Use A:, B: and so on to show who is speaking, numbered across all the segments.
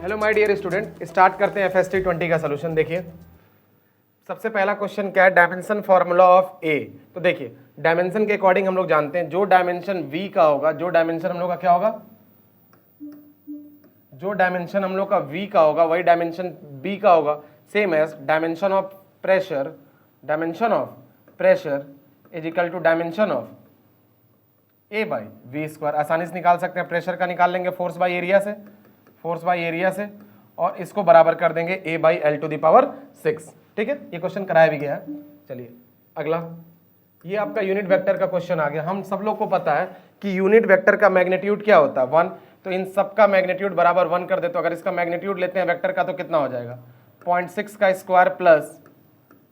A: Hello my dear student, start करते हैं FST 20 का सोल्यूशन। देखिए सबसे पहला क्वेश्चन क्या है, डायमेंशन फार्मूला ऑफ ए। तो देखिए डायमेंशन के अकॉर्डिंग हम लोग जानते हैं जो डायमेंशन V का होगा, जो डायमेंशन हम लोग का क्या होगा, जो डायमेंशन हम लोग का V का होगा वही डायमेंशन B का होगा। Same as dimension of pressure, dimension of pressure is equal to dimension of A by V square. आसानी से निकाल सकते हैं, प्रेशर का निकाल लेंगे फोर्स बाई एरिया से, फोर्स बाई एरिया से, और इसको बराबर कर देंगे A by L to the power 6। ठीक है, ये क्वेश्चन कराया भी गया है। चलिए अगला, ये आपका यूनिट वेक्टर का क्वेश्चन आ गया। हम सब लोग को पता है कि यूनिट वेक्टर का मैग्नीट्यूड क्या होता है, 1। तो इन सब का मैग्नीट्यूड बराबर 1 कर दे। तो अगर इसका मैग्नीट्यूड लेते हैं वेक्टर का तो कितना हो जाएगा, 0.6 का स्क्वायर प्लस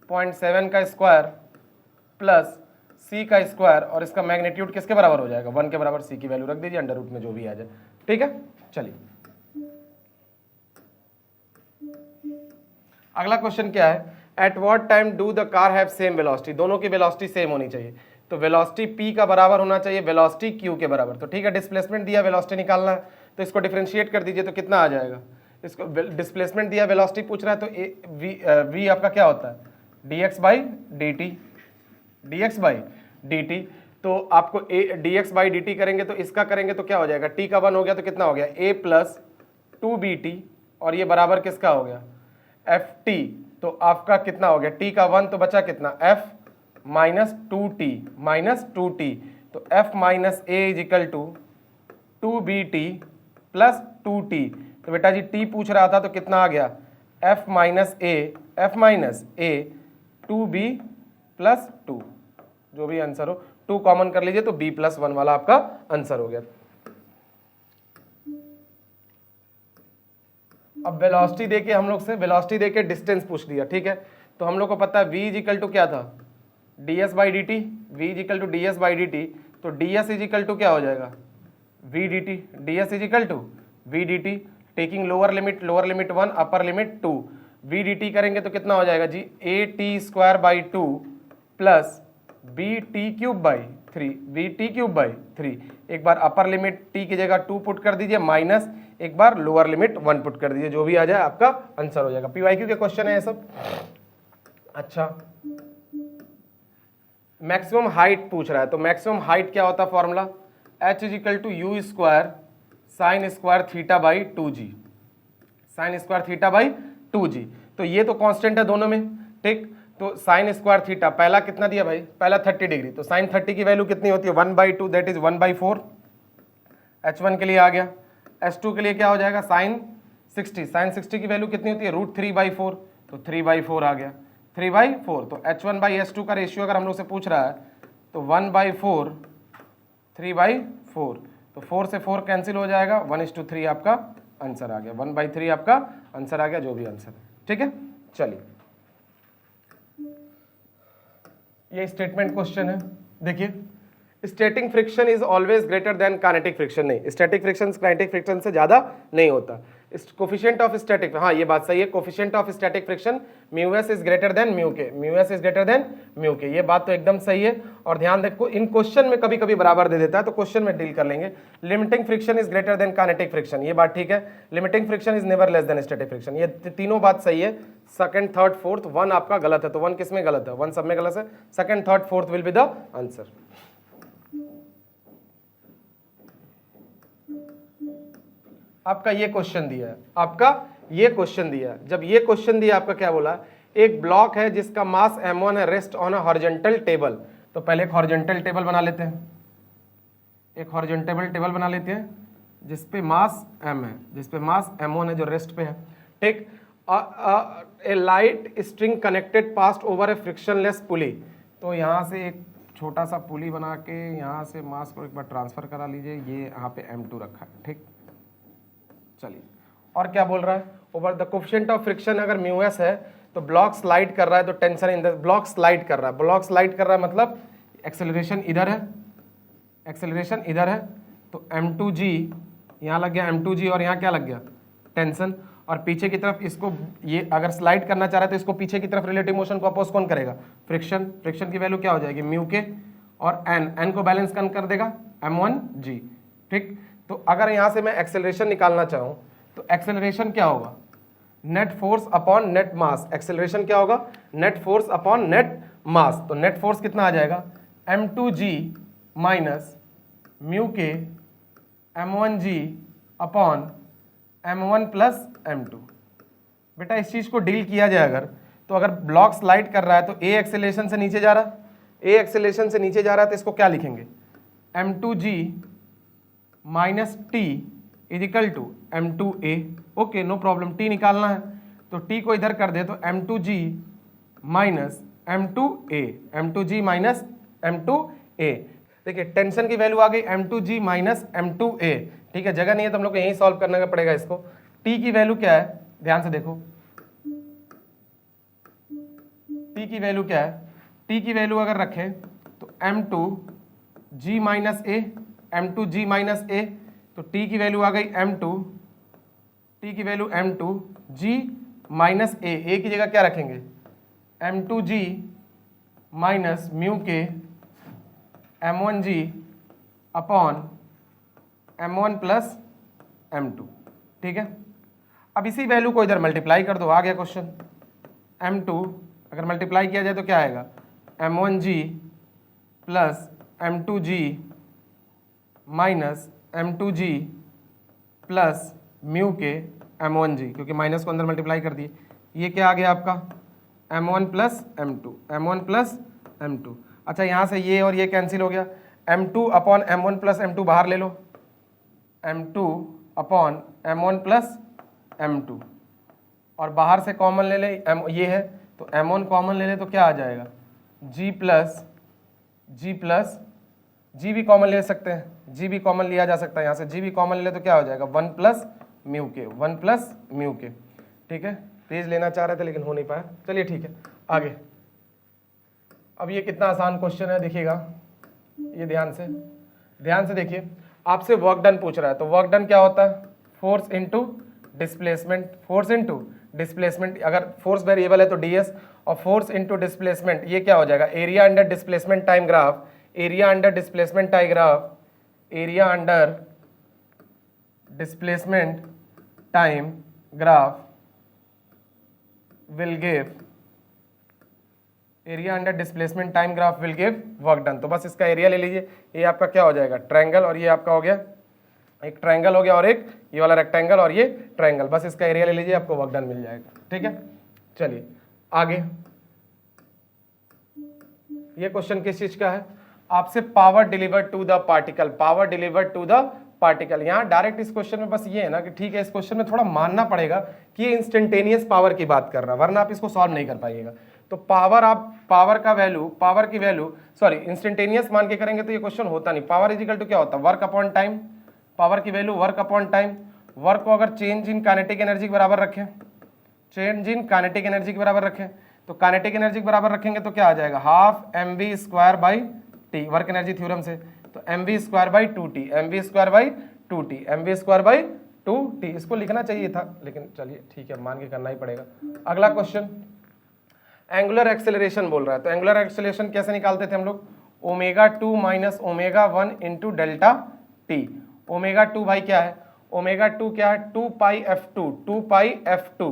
A: 0.7 का स्क्वायर प्लस C का स्क्वायर, और इसका मैग्नीट्यूड किसके बराबर हो जाएगा, 1 के बराबर। C की वैल्यू रख दीजिए, अंडर रूट में जो भी आ जाए। ठीक है, चलिए अगला क्वेश्चन क्या है, at what time do the car have same velocity. दोनों की वेलोसिटी सेम होनी चाहिए। तो वेलोसिटी P का बराबर होना चाहिए वेलोसिटी Q के बराबर। तो ठीक है, डिस्प्लेसमेंट दिया, वेलोसिटी निकालना है, तो इसको डिफरेंशिएट कर दीजिए तो कितना आ जाएगा। इसको डिस्प्लेसमेंट दिया, वेलोसिटी पूछ रहा है, तो V आपका क्या होता है, dx by d T, dx by d t. तो आपको dx बाई डी टी करेंगे तो इसका करेंगे तो क्या हो जाएगा, t का 1 हो गया तो कितना हो गया, a प्लस 2bt, और ये बराबर किसका हो गया, ft। तो आपका कितना हो गया, t का 1 तो बचा कितना, f minus 2t, minus 2t। तो f minus a is equal to 2bt plus 2t। तो बेटा जी t पूछ रहा था तो कितना आ गया, f minus a 2b plus 2, जो भी आंसर हो, 2 कॉमन कर लीजिए तो b प्लस 1 वाला आपका आंसर हो गया। अब वेलोसिटी देके हम लोग से, वेलोसिटी देके डिस्टेंस पूछ लिया। ठीक है, तो हम लोग को पता है v इज इक्वल टू क्या था, ds by d t, v is equal to ds by d t. तो ds इज इक्वल टू क्या हो जाएगा, v d t, ds is equal to v d t, taking lower limit 1, upper limit 2। v d t करेंगे तो कितना हो जाएगा जी, a t square by 2 plus b t cube by 3, v t cube by 3। एक बार upper limit t की जगह 2 put कर दीजिए, माइनस एक बार लोअर लिमिट 1 पुट कर दीजिए, जो भी आ जाए आपका आंसर हो जाएगा। PYQ के क्वेश्चन है ये सब। अच्छा, मैक्सिमम हाइट पूछ रहा है, तो मैक्सिमम हाइट क्या होता है formula, h is equal to u square sine square theta by 2g, sine square theta by 2g। तो ये तो कांस्टेंट है दोनों में। ठीक, तो साइन स्क्वायर थीटा पहला कितना दिया भाई, पहला 30 डिग्री, तो साइन 30 की वैल्यू कितनी होती है, 1/2, दैट इज 1/4। h1 के लिए आ गया, h2 के लिए क्या हो जाएगा, साइन 60, साइन 60 की वैल्यू कितनी होती है, √3/4, तो 3/4 आ गया, 3/4। तो h1 बाई h2 का रेशियो अगर हम लोग से पूछ रहा है तो 1/4, 3/4, तो 4 से 4 कैंसिल हो जाएगा, 1:3 आपका आंसर आ गया, 1/3 आपका आंसर आ गया, जो भी आंसर है। ठीक है, चलिए ये स्टेटमेंट क्वेश्चन है। देखिए, static friction is always greater than kinetic friction. नहीं, स्टैटिक फ्रिक्शन काइनेटिक फ्रिक्शन से ज्यादा नहीं होता। कोफिशिएंट ऑफ स्टैटिक, हाँ ये बात सही है, coefficient of static friction μs is greater than μk, μs is greater than μk, ये बात तो एकदम सही है। और ध्यान देखो इन क्वेश्चन में कभी कभी बराबर दे देता है, तो क्वेश्चन में डील कर लेंगे। Limiting friction is greater than kinetic friction, ये बात ठीक है। Limiting friction is never less than static friction, ये तीनों बात सही है। सेकंड, थर्ड, फोर्थ, 1 आपका गलत है, तो 1 किस में गलत है, 1 सब में गलत है। Second, third, fourth will be the answer. आपका ये क्वेश्चन दिया है, आपका ये क्वेश्चन दिया है। जब ये क्वेश्चन दिया आपका क्या बोला, एक ब्लॉक है जिसका मास m1 है, rest on a horizontal table. तो पहले एक हॉरिजॉन्टल टेबल बना लेते हैं, एक हॉरिजॉन्टल टेबल बना लेते हैं जिसपे मास m है, जिसपे मास m1 है जो रेस्ट पे है। ठीक, a light string connected passed over a frictionless pulley. तो यहाँ से एक छोटा सा पुली बना के यहाँ से मास को एक बार ट्रांसफर करा लीजिए, ये यहाँ पे m2 रखा है। ठीक, चलिए और क्या बोल रहा है, over the coefficient of friction अगर μs है तो ब्लॉक स्लाइड कर रहा है, तो tension in the block slide कर रहा है, ब्लॉक स्लाइड कर रहा है मतलब एक्सेलरेशन इधर है, एक्सेलरेशन इधर है। तो m2g यहाँ लग गया, m2g, और यहाँ क्या लग गया, टेंशन। और पीछे की तरफ इसको, ये अगर स्लाइड करना चाह रहा है तो इसको पीछे की तरफ रिलेटिव मोशन को अपोज कौन करेगा, फ्रिक्शन। फ्रिक्शन की वैल्यू क्या हो जाएगी, μk, और n को बैलेंस कर देगा m1g। ठीक, तो अगर यहाँ से मैं एक्सेलरेशन निकालना चाहूँ तो तो एक्सेलरेशन क्या होगा, नेट फोर्स अपॉन नेट मास। एक्सेलरेशन क्या होगा, नेट फोर्स अपॉन नेट मास। तो नेट फोर्स कितना आ जाएगा, m2g माइनस म्यू के m1g upon m1 plus m2। बेटा इस चीज को डील किया जाए अगर, तो अगर ब्लॉक स्लाइड कर रहा है तो a एक्सेलरेशन से नीचे जा रहा है, a एक्सेलरेशन से नीचे जा रहा है, तो इसको क्या लिखेंगे, m2g minus t is equal to m2a। Okay no problem, t निकालना है तो t को इधर कर दे तो m2g minus m2a, m2g minus m2a। देखिए टेंशन की वैल्यू आ गई m2g माइनस m2a, ठीक है, जगह नहीं है तो हम लोग को यही सॉल्व करना पड़ेगा इसको। t की वैल्यू क्या है, ध्यान से देखो, t की वैल्यू क्या है, t की वैल्यू अगर रखें तो m2g minus a, m2g minus a, तो t की वैल्यू आ गई m2, t की value m2, g minus a की जगह क्या रखेंगे, m2g माइनस म्यू के m1g upon m1 plus m2, ठीक है। अब इसी वैल्यू को इधर मल्टीप्लाई कर दो, आ गया क्वेश्चन। m2 अगर मल्टीप्लाई किया जाए तो क्या आएगा, m1g plus m2g minus m2g plus mu के m1g, क्योंकि माइनस को अंदर मल्टीप्लाई कर दिए, ये क्या आ गया आपका m1 plus m2, m1 plus m2। अच्छा यहाँ से ये और ये कैंसिल हो गया, m2 upon m1 plus m2 बाहर ले लो, m2 upon m1 plus m2, और बाहर से कॉमन ले ले ये है तो m1 कॉमन ले ले तो क्या आ जाएगा, g प्लस g भी कॉमन ले सकते हैं, g भी कॉमन लिया जा सकता है, यहाँ से g भी कॉमन ले ले तो क्या हो जाएगा 1 प्लस म्यू के, 1 प्लस म्यू के, ठीक है। पेज लेना चाह रहे थे लेकिन हो नहीं पाया, चलिए ठीक है आगे। अब ये कितना आसान क्वेश्चन है देखिएगा, ये ध्यान से देखिए, आपसे वर्क डन पूछ रहा है, तो वर्क डन क्या होता है, force into displacement, force into displacement, अगर फोर्स वेरिएबल है तो ds, और फोर्स इनटू डिस्प्लेसमेंट ये क्या हो जाएगा, area under displacement time graph, area under displacement time graph, area under displacement time graph will give, area under displacement time graph will give work done. तो बस इसका एरिया ले लीजिए, ये आपका क्या हो जाएगा ट्रायंगल, और ये आपका हो गया एक ट्रायंगल हो गया, और एक ये वाला रेक्टेंगल और ये ट्रायंगल, बस इसका एरिया ले लीजिए, आपको वर्क डन मिल जाएगा, ठीक है। चलिए आगे, ये क्वेश्चन किस चीज का है, आपसे power delivered to the particle, power delivered to the particle. यहाँ डायरेक्ट इस क्वेश्चन में बस ये है ना कि ठीक है, इस क्वेश्चन में थोड़ा मानना पड़ेगा कि ये इंस्टेंटेनियस पावर की बात कर रहा है, वरना आप इसको सॉल्व नहीं कर पाइएगा। तो पावर, आप पावर का वैल्यू, पावर की वैल्यू सॉरी इंस्टेंटेनियस मान के करेंगे तो ये क्वेश्चन होता नहीं। पावर इज इक्वल टू क्या होता है, वर्क अपॉन टाइम, पावर की value work upon time. Work को अगर चेंज इन काइनेटिक एनर्जी के बराबर रखें, चेंज इन काइनेटिक एनर्जी के बराबर रखें, तो काइनेटिक एनर्जी के बराबर रखेंगे तो क्या आ जाएगा, half mv square by T, work energy theorem से, तो mv square by 2t, mv square by 2t, mv square by 2t। इसको लिखना चाहिए था लेकिन चलिए ठीक है, मान के करना ही पड़ेगा। अगला क्वेश्चन, एंगुलर एक्सेलरेशन बोल रहा है, तो एंगुलर एक्सेलरेशन कैसे निकालते थे हम लोग, ω2 माइनस ω1 इंटू डेल्टा टी। ω2 भाई क्या है, ω2 क्या है, 2 पाई f2, 2 पाई f2,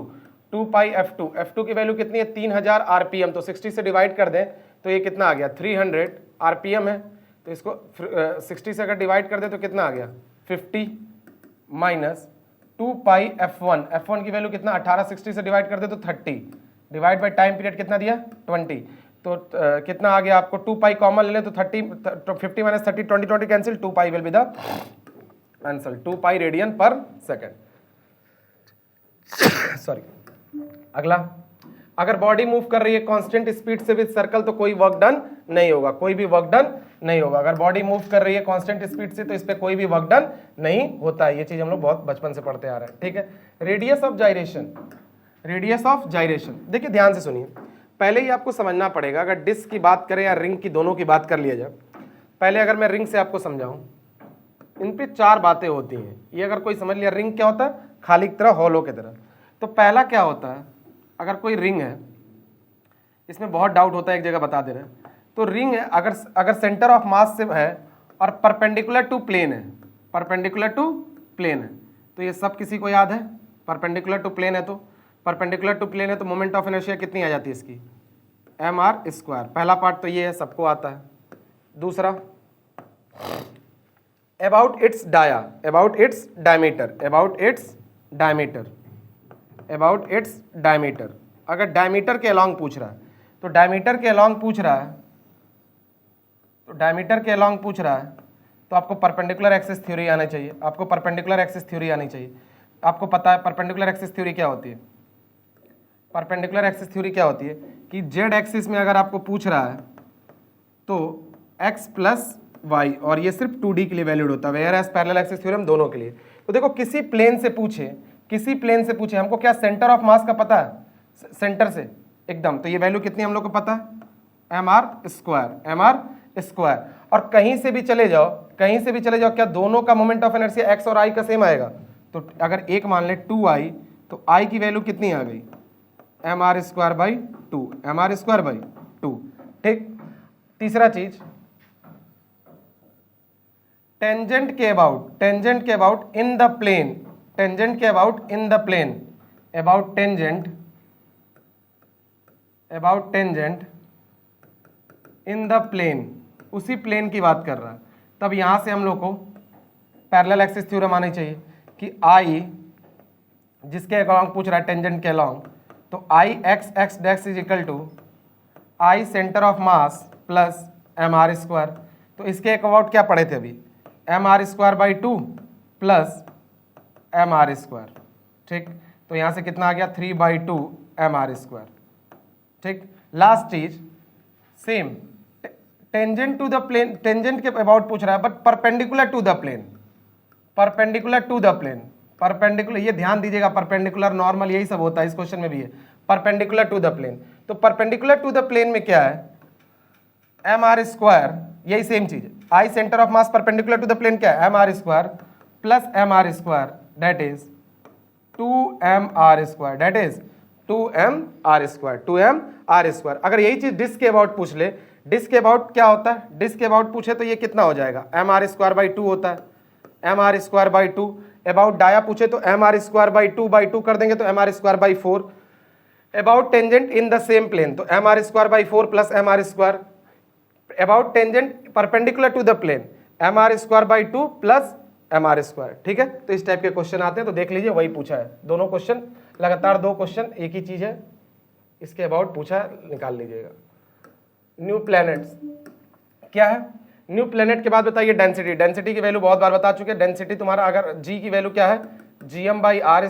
A: 2 पाई f2, f2 की वैल्यू कितनी है 3000 rpm, तो 60 से डिवाइड कर दें तो ये कितना आ गया 300 rpm है, तो इसको 60 से अगर डिवाइड कर दे तो कितना आ गया 50 माइनस 2 पाई f1, f1 की वैल्यू कितना 18, 60 से डिवाइड कर दे तो 30, डिवाइड बाई टाइम पीरियड कितना दिया 20, तो कितना आ गया आपको 2 पाई कॉमन ले ले तो 50 minus 30, 20 cancel, 2 pi will be the answer, 2 pi radian पर सेकेंड। सॉरी, अगला, अगर बॉडी मूव कर रही है कांस्टेंट स्पीड से विद सर्कल तो कोई वर्क डन नहीं होगा, कोई भी वर्क डन नहीं होगा। अगर बॉडी मूव कर रही है कांस्टेंट स्पीड से तो इस पे कोई भी वर्क डन नहीं होता है, ये चीज हम लोग बहुत बचपन से पढ़ते आ रहे हैं, ठीक है। रेडियस ऑफ जाइरेशन, रेडियस ऑफ जाइरेशन, देखिए ध्यान से सुनिए, पहले ही आपको समझना पड़ेगा, अगर डिस्क की बात करें या रिंग की, दोनों की बात कर लिया जाए। पहले अगर मैं रिंग से आपको समझाऊं, इन पे 4 बातें होती हैं, ये अगर कोई समझ लिया रिंग क्या होता है, खाली की तरह, हॉलो की तरह। तो पहला क्या होता है, अगर कोई रिंग है, इसमें बहुत डाउट होता है, एक जगह बता दे रहे हैं, तो रिंग है अगर सेंटर ऑफ मास से है और परपेंडिकुलर टू प्लेन है, परपेंडिकुलर टू प्लेन है, तो ये सब किसी को याद है, परपेंडिकुलर टू प्लेन है तो परपेंडिकुलर टू प्लेन है तो मोमेंट ऑफ इनर्शिया कितनी आ जाती है इसकी, mr²। पहला पार्ट तो ये है, सबको आता है। दूसरा अबाउट इट्स डायमीटर, अगर डायमीटर के अलॉन्ग पूछ रहा है तो डायमीटर के अलॉन्ग पूछ रहा है तो आपको परपेंडिकुलर एक्सिस थ्योरी आना चाहिए, आपको पता है परपेंडिकुलर एक्सिस थ्योरी क्या होती है। परपेंडिकुलर एक्सिस थ्योरी क्या होती है कि जेड एक्सिस में अगर आपको पूछ रहा है तो x प्लस वाई, और ये सिर्फ 2D के लिए वैलिड होता है, where as parallel axis theorem दोनों के लिए। तो देखो किसी प्लेन से पूछे हमको क्या सेंटर ऑफ मास का पता है, सेंटर से एकदम, तो ये वैल्यू कितनी हम लोग को पता है, mr²। और कहीं से भी चले जाओ क्या दोनों का मोमेंट ऑफ इनर्शिया x और i का सेम आएगा। तो अगर एक मान ले 2i तो i की वैल्यू कितनी आ गई, mr²/2। ठीक। तीसरा चीज टेंजेंट के about in the plane, in the plane, उसी प्लेन की बात कर रहा है। तब यहां से हम लोग को पैरेलल एक्सिस थ्योरम आनी चाहिए कि i जिसके अलॉन्ग पूछ रहा है टेंजेंट के अलॉन्ग, तो i x dash is equal to i centre of mass plus mr²। तो इसके अबाउट क्या पढ़े थे अभी, mr²/2 प्लस mr²। ठीक, तो यहां से कितना आ गया 3/2 mr²। ठीक। लास्ट चीज same tangent to the plane, tangent के अबाउट पूछ रहा है but perpendicular to the plane, perpendicular, ये ध्यान दीजिएगा, परपेंडिकुलर नॉर्मल यही सब होता है, इस क्वेश्चन में भी है परपेंडिकुलर टू द प्लेन। तो परपेंडिकुलर टू द प्लेन में क्या है, mr², यही सेम चीज, i centre of mass perpendicular to the plane क्या है, mr² plus mr², that is 2mr²। अगर यही चीज डिस्क के अबाउट पूछ ले, डिस्क के अबाउट क्या होता है, डिस्क के अबाउट पूछे तो ये कितना हो जाएगा, mr²/2 होता है, mr²/2। अबाउट डाया पूछे तो mr²/2 कर देंगे तो mr²/4। About tangent in the same plane तो mr²/4 plus mr²। About tangent perpendicular to the plane mr²/2 plus mr²। ठीक है, तो इस टाइप के क्वेश्चन आते हैं, तो देख लीजिए वही पूछा है, दोनों क्वेश्चन लगातार, दो क्वेश्चन एक ही चीज है, इसके अबाउट पूछा है, निकाल लीजिएगा। न्यू प्लैनेट्स क्या है, न्यू प्लैनेट के बाद बताइए डेंसिटी की वैल्यू बहुत बार बता चुके हैं। डेंसिटी तुम्हारा अगर g की वैल्यू क्या है, gm/r²,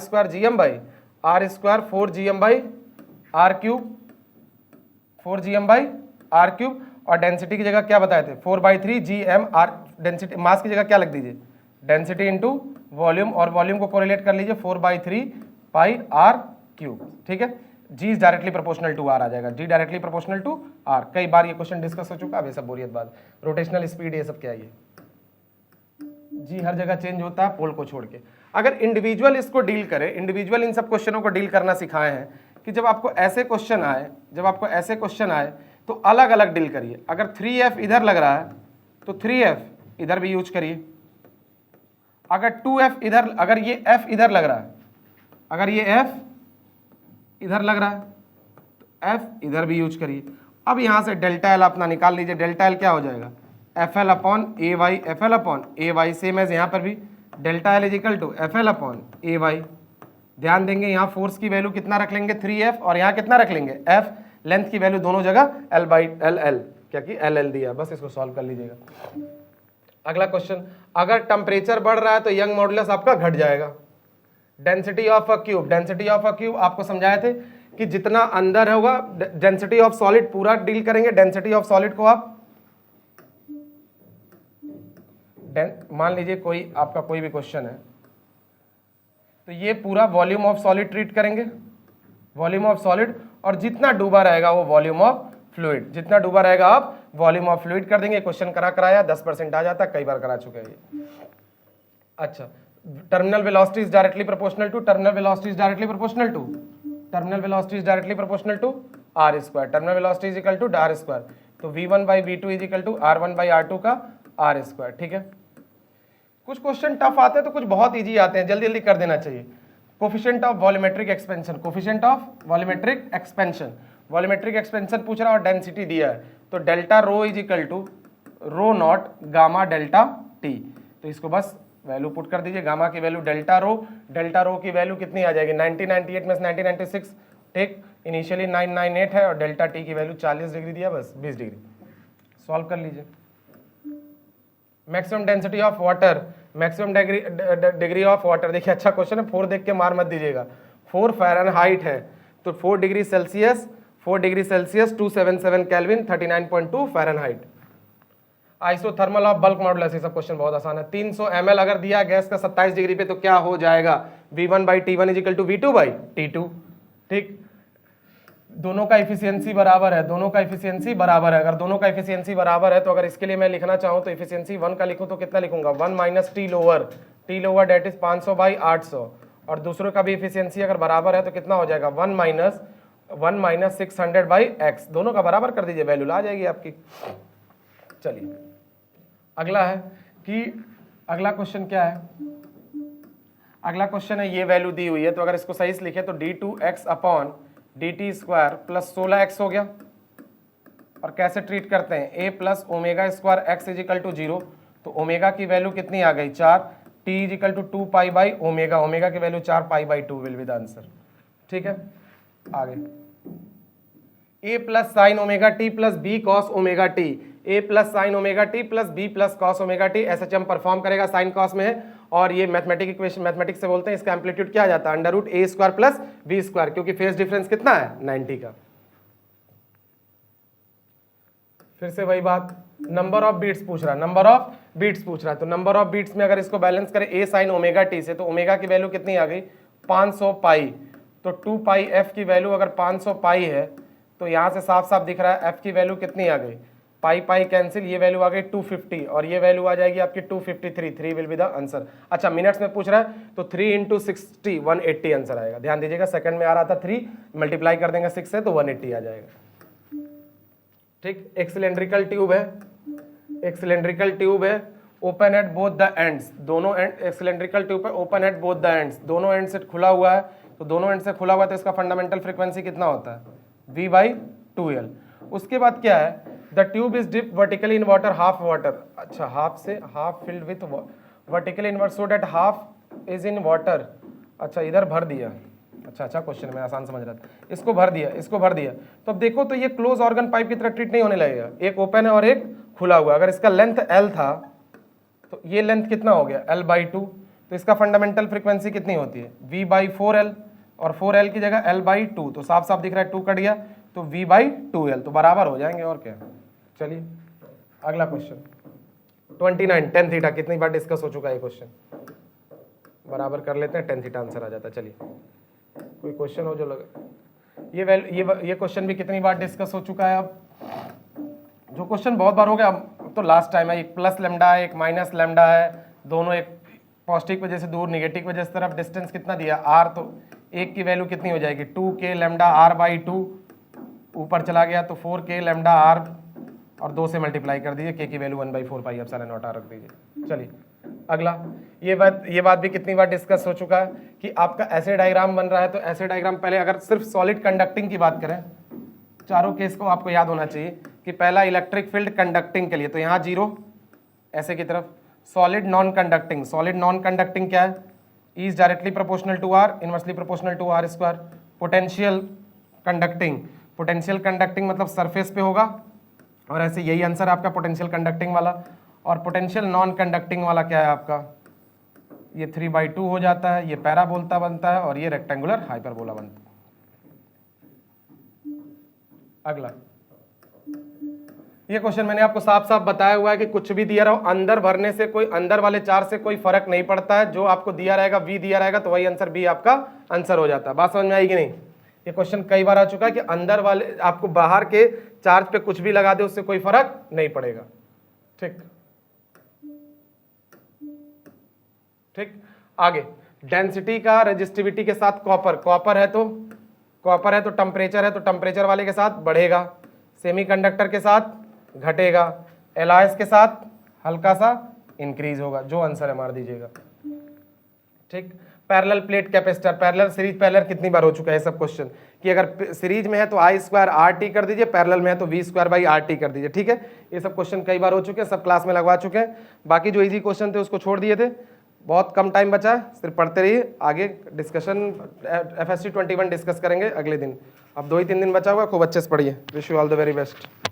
A: 4gm/r³, और डेंसिटी की जगह क्या बताए थे, 4/3 gm/r। डेंसिटी मास की जगह क्या लग दीजिए, डेंसिटी इंटू वॉल्यूम, और वॉल्यूम को कोरिलेट कर लीजिए 4/3 πr³। ठीक है, g is directly proportional to r आ जाएगा, g directly proportional to r। कई बार ये क्वेश्चन डिस्कस हो चुका है, अब ये सब बोरियत बात, रोटेशनल स्पीड ये सब क्या है, g हर जगह चेंज होता है पोल को छोड़ के। अगर इंडिविजुअल इसको डील करें, इंडिविजुअल इन सब क्वेश्चनों को डील करना सिखाए हैं कि जब आपको ऐसे क्वेश्चन आए तो अलग अलग डील करिए। अगर 3f इधर लग रहा है तो 3f इधर भी यूज करिए, अगर 2f इधर, अगर ये f इधर लग रहा है, अगर ये f इधर लग रहा है तो f इधर भी यूज करिए। अब यहां से डेल्टा एल अपना निकाल लीजिए, डेल्टा एल क्या हो जाएगा, FL/AY, सेम एज यहां पर भी delta L is equal to FL/AY। ध्यान देंगे यहाँ फोर्स की वैल्यू कितना रख लेंगे 3f, और यहाँ कितना रख लेंगे f, लेंथ की वैल्यू दोनों जगह L/LL, क्या कि LL दिया, बस इसको सॉल्व कर लीजिएगा। अगला क्वेश्चन, अगर टेम्परेचर बढ़ रहा है तो यंग मॉडुलस आपका घट जाएगा। डेंसिटी ऑफ अ क्यूब आपको समझाए थे कि जितना अंदर होगा, डेंसिटी ऑफ सॉलिड पूरा डील करेंगे, डेंसिटी ऑफ सॉलिड को आप मान लीजिए कोई आपका कोई भी क्वेश्चन है तो ये पूरा वॉल्यूम ऑफ सॉलिड ट्रीट करेंगे, वॉल्यूम ऑफ सॉलिड, और जितना डूबा रहेगा वो वॉल्यूम ऑफ फ्लूइड, जितना डूबा रहेगा आप वॉल्यूम ऑफ फ्लूइड कर देंगे। क्वेश्चन कराया 10% आ जाता है, कई बार करा चुके हैं ये। अच्छा, terminal velocity is directly proportional to, terminal velocity is directly proportional to r², terminal velocity is equal to r², तो v1/v2 is equal to r1/r2 का r²। ठीक है, कुछ क्वेश्चन टफ आते हैं तो कुछ बहुत इजी आते हैं, जल्दी जल्दी कर देना चाहिए। Coefficient of volumetric expansion, coefficient of volumetric expansion, volumetric expansion पूछ रहा है और डेंसिटी दिया है, तो delta rho is equal to rho naught gamma delta t. तो इसको बस वैल्यू पुट कर दीजिए, गामा की वैल्यू डेल्टा रो की वैल्यू कितनी आ जाएगी 1998 में 1996, ठीक, इनिशियली 998 है और डेल्टा टी की वैल्यू 40 डिग्री दिया, बस 20 डिग्री। सॉल्व कर लीजिए। Maximum density of water, maximum degree of water, देखिए अच्छा क्वेश्चन है, 4 देख के मार मत दीजिएगा। 4 फ़ारेनहाइट है तो 4 degree Celsius 277 kelvin 39.2 Fahrenheit. Isothermal of bulk modulus, ये सब क्वेश्चन बहुत आसान है। 300 ml अगर दिया गैस का 27 डिग्री पे तो क्या हो जाएगा, V1/T1 is equal to V2/T2, ठीक। दोनों का इफिशियंसी बराबर है, दोनों का इफिशियंसी बराबर है। अगर दोनों का इफिशियंसी बराबर है तो अगर इसके लिए मैं लिखना चाहूँ तो इफिशियंसी 1 का लिखूँ तो कितना लिखूंगा, 1 minus t lower that is 500/800, और दूसरों का भी इफिशियंसी अगर बराबर है तो कितना हो जाएगा 1 माइनस 600/x, दोनों का बराबर कर दीजिए, वैल्यू आ जाएगी आपकी। चलिए अगला है कि अगला क्वेश्चन क्या है, अगला क्वेश्चन है ये वैल्यू दी हुई है तो अगर इसको सही से लिखे तो d2x upon dt square plus 16x हो गया। और कैसे ट्रीट करते हैं, a plus omega square x is equal to 0, तो ओमेगा की वैल्यू कितनी आ गई 4, t is equal to 2 pi by omega, omega की value 4 pi by 2 will be the answer, ठीक है। आगे a plus sine omega t plus b cos omega t, a plus sine omega t plus b plus cos omega t, SHM perform करेगा sine cos में है, और ये mathematic equation, mathematics से बोलते हैं, इसका एम्पलीट्यूड क्या आ जाता है under root a square plus b square, क्योंकि फेज डिफरेंस कितना है 90 का। फिर से वही बात, नंबर ऑफ बीट्स पूछ रहा है, नंबर ऑफ बीट्स पूछ रहा है, तो नंबर ऑफ बीट्स में अगर इसको बैलेंस करें a साइन ओमेगा टी से, तो ओमेगा की वैल्यू कितनी आ गई 500 पाई, तो 2 पाई f की वैल्यू अगर 500 पाई है तो यहाँ से साफ साफ दिख रहा है f की वैल्यू कितनी आ गई, पाई पाई कैंसिल, ये वैल्यू आ गई 250 और ये वैल्यू आ जाएगी आपकी 253, 3 विल बी द आंसर। अच्छा मिनट्स में पूछ रहा है तो 3 इंटू 60 180 आंसर आएगा। ध्यान दीजिएगा सेकंड में आ रहा था 3, मल्टीप्लाई कर देंगे 6 से तो 180 आ जाएगा, ठीक। एक सिलेंड्रिकल ट्यूब है, एक सिलेंड्रिकल ट्यूब है, open at both the ends, दोनों एंड सिलेंड्रिकल ट्यूब है, open at both the ends, दोनों एंड से खुला हुआ है, तो दोनों एंड से खुला हुआ है तो इसका फंडामेंटल फ्रीक्वेंसी कितना होता है V/2L। उसके बाद क्या है, the tube is dip vertically in water, half water, अच्छा हाफ से half filled with vertically invert so that half is in water, अच्छा इधर भर दिया, अच्छा क्वेश्चन मैं आसान समझ रहा था, इसको भर दिया, इसको भर दिया, तो अब देखो तो ये क्लोज ऑर्गन पाइप की तरह ट्रीट नहीं होने लगेगा, एक ओपन है और एक खुला हुआ। अगर इसका लेंथ L था तो ये लेंथ कितना हो गया L/2, तो इसका फंडामेंटल फ्रीक्वेंसी कितनी होती है V/4L, और 4L की जगह L/2, तो साफ साफ दिख रहा है 2 कट गया तो V/2L, तो बराबर हो जाएंगे और क्या। चलिए अगला क्वेश्चन 29 tan थीटा, कितनी बार डिस्कस हो चुका है ये क्वेश्चन, बराबर कर लेते हैं, tan थीटा आंसर आ जाता है। चलिए कोई क्वेश्चन हो जो लगे, ये क्वेश्चन भी कितनी बार डिस्कस हो चुका है, अब जो क्वेश्चन बहुत बार हो गया अब तो लास्ट टाइम है, एक प्लस लेमडा है एक माइनस लेमडा है, दोनों एक पॉजिटिव वजह से दूर नेगेटिव वजह से तरफ, डिस्टेंस कितना दिया r, तो एक की वैल्यू कितनी हो जाएगी 2k लेमडा r/2, ऊपर चला गया तो 4k लेमडा r और 2 से मल्टीप्लाई कर दीजिए, k की value 1/4 pi epsilon not r रख दीजिए। चलिए अगला, ये बात भी कितनी बार डिस्कस हो चुका है कि आपका ऐसे डायग्राम बन रहा है, तो ऐसे डायग्राम पहले अगर सिर्फ सॉलिड कंडक्टिंग की बात करें, चारों केस को आपको याद होना चाहिए कि पहला इलेक्ट्रिक फील्ड कंडक्टिंग के लिए तो यहाँ 0 ऐसे की तरफ, solid non conducting, solid non conducting क्या है, E is directly proportional to R, inversely proportional to R square. Potential conducting, potential conducting मतलब सरफेस पे होगा, और ऐसे यही आंसर आपका पोटेंशियल कंडक्टिंग वाला। और पोटेंशियल नॉन कंडक्टिंग वाला क्या है आपका, ये 3/2 हो जाता है, ये पैराबोला बनता है और ये रेक्टेंगुलर हाइपरबोला बनता है। अगला, ये क्वेश्चन मैंने आपको साफ साफ बताया हुआ है कि कुछ भी दिया रहो अंदर भरने से कोई, अंदर वाले चार से कोई फर्क नहीं पड़ता है, जो आपको दिया रहेगा V दिया रहेगा तो वही आंसर B आपका आंसर हो जाता है। बात समझ में आएगी नहीं, ये क्वेश्चन कई बार आ चुका है कि अंदर वाले आपको बाहर के चार्ज पे कुछ भी लगा दे उससे कोई फर्क नहीं पड़ेगा, ठीक ठीक। आगे, डेंसिटी का रेजिस्टिविटी के साथ कॉपर है तो टेम्परेचर है तो टेम्परेचर वाले के साथ बढ़ेगा, सेमीकंडक्टर के साथ घटेगा, एलॉयस के साथ हल्का सा इंक्रीज होगा, जो आंसर है मार दीजिएगा, ठीक। Parallel plate capacitor, parallel series parallel कितनी बार हो चुका है सब क्वेश्चन, कि अगर सीरीज में है तो आई स्क्वायर आर टी कर दीजिए, पैरेलल में है तो v square by r t कर दीजिए, ठीक है। ये सब क्वेश्चन कई बार हो चुके हैं, सब क्लास में लगवा चुके हैं। बाकी जो इजी क्वेश्चन थे उसको छोड़ दिए थे, बहुत कम टाइम बचा है, सिर्फ पढ़ते रहिए। आगे डिस्कशन FST 21 डिस्कस करेंगे अगले दिन, अब 2 ही 3 दिन बचा हुआ, खूब अच्छे से पढ़िए। Wish you all the very best.